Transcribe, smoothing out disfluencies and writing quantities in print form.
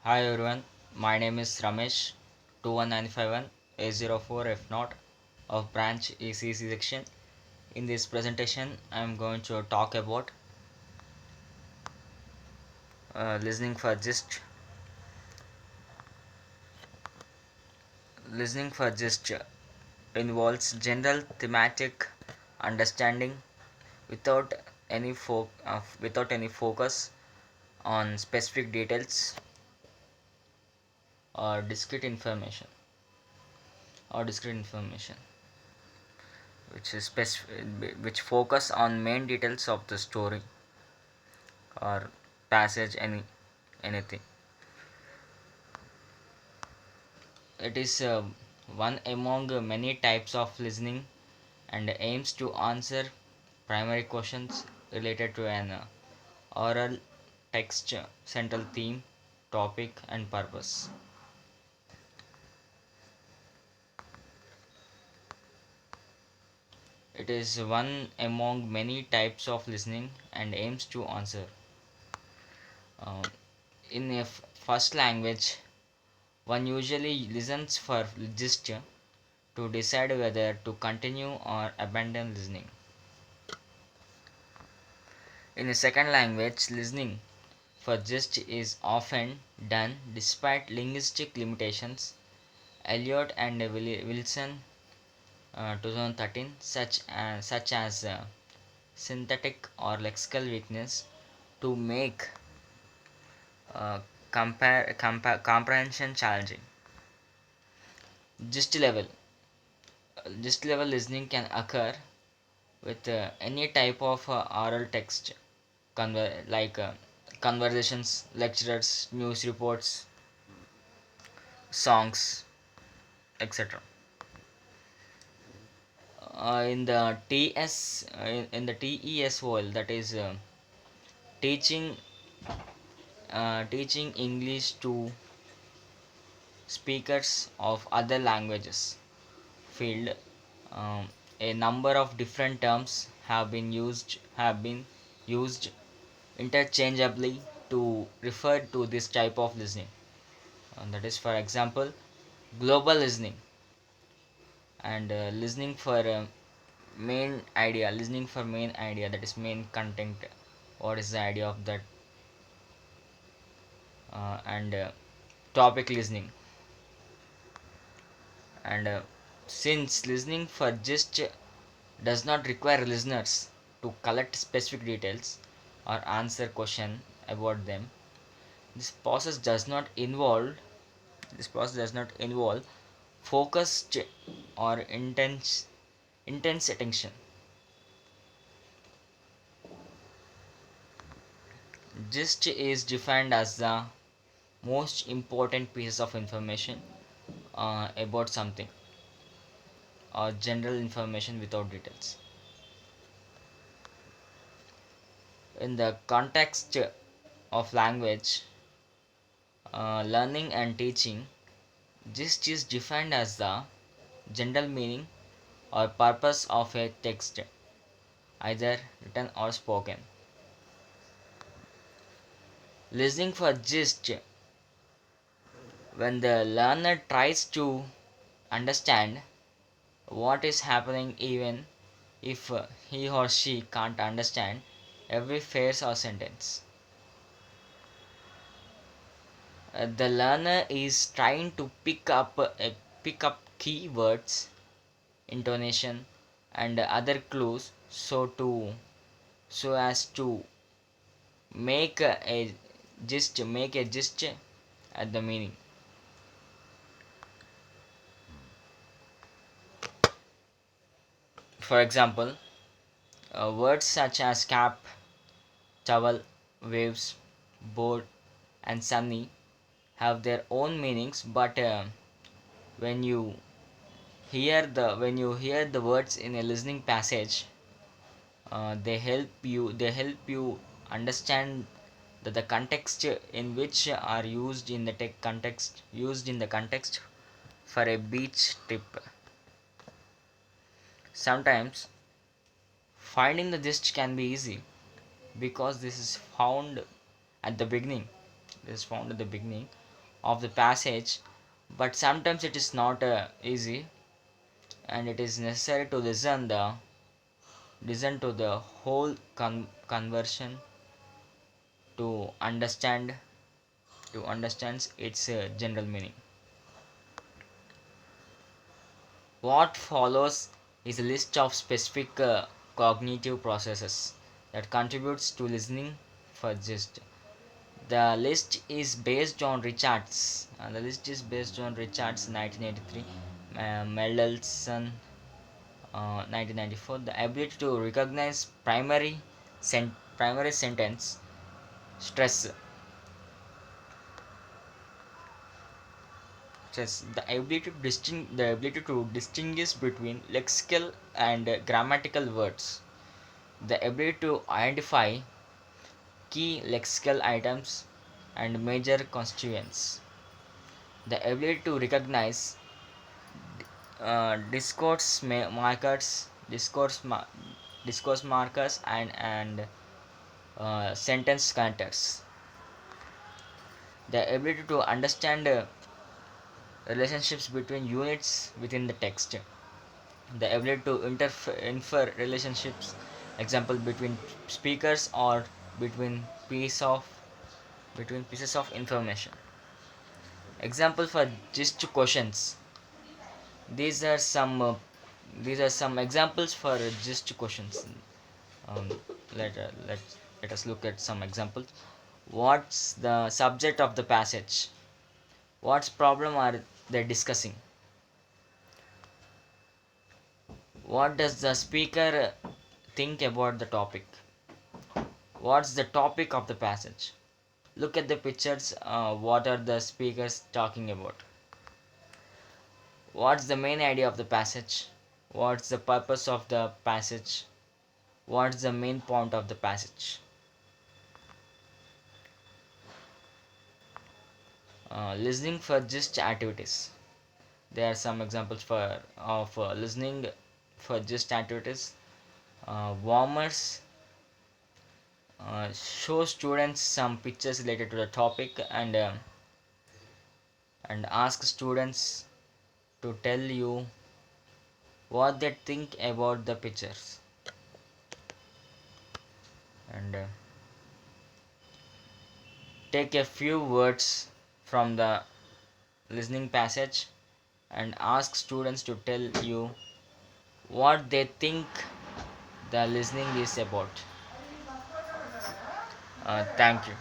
Hi everyone, my name is Ramesh 21951 A04 F not of branch ECC section. In this presentation, I am going to talk about listening for gist. Listening for gist involves general thematic understanding without without any focus on specific details or discrete information which focus on main details of the story or passage anything. It is one among many types of listening and aims to answer primary questions related to an oral text central theme, topic and purpose. It is one among many types of listening and aims to answer uh, in a first language. One usually listens for gist to decide whether to continue or abandon listening. In a second language, listening for gist is often done despite linguistic limitations. Elliot and Wilson 2013 such as synthetic or lexical weakness to make comprehension challenging. Gist level gist level listening can occur with any type of oral text conversations, lectures, news reports, songs, etc. In the TES world, that is teaching teaching English to speakers of other languages field, um, a number of different terms have been used interchangeably to refer to this type of listening. That is, for example, global listening and listening for main idea, that is main content. What is the idea of that? And topic listening. And since listening for gist does not require listeners to collect specific details or answer question about them, this process does not involve this process does not involve focused or intense attention. Gist is defined as the most important pieces of information about something or general information without details. In the context of language learning and teaching, gist is defined as the general meaning or purpose of a text, either written or spoken. Listening for gist, when the learner tries to understand what is happening, even if he or she can't understand every phrase or sentence. The learner is trying to pick up key words, intonation, and other clues so as to make a gist at the meaning. For example, words such as cap, towel, waves, board, and sunny have their own meanings, but when you when you hear the words in a listening passage, they help you understand the context in which are used in the context for a beach trip. Sometimes finding the gist can be easy because this is found at the beginning. of the passage, but sometimes it is not easy, and it is necessary to listen to the whole conversion to understand its general meaning. What follows is a list of specific cognitive processes that contributes to listening for gist. The list is based on Richards. The list is based on Richards 1983, Mendelssohn 1994. The ability to recognize primary sentence stress. The ability to distinguish between lexical and grammatical words. The ability to identify key lexical items and major constituents. The ability to recognize discourse markers and sentence connectors. The ability to understand relationships between units within the text. The ability to infer relationships, example between speakers or between piece of between pieces of information. Example for gist questions. These are some examples for gist questions. Um, let us look at some examples. What's the subject of the passage? What problem are they discussing? What does the speaker think about the topic? What's the topic of the passage? Look at the pictures. What are the speakers talking about? What's the main idea of the passage? What's the purpose of the passage? What's the main point of the passage? Listening for gist activities. There are some examples for of listening for gist activities. Warmers show students some pictures related to the topic and ask students to tell you what they think about the pictures. And take a few words from the listening passage and ask students to tell you what they think the listening is about. Thank you.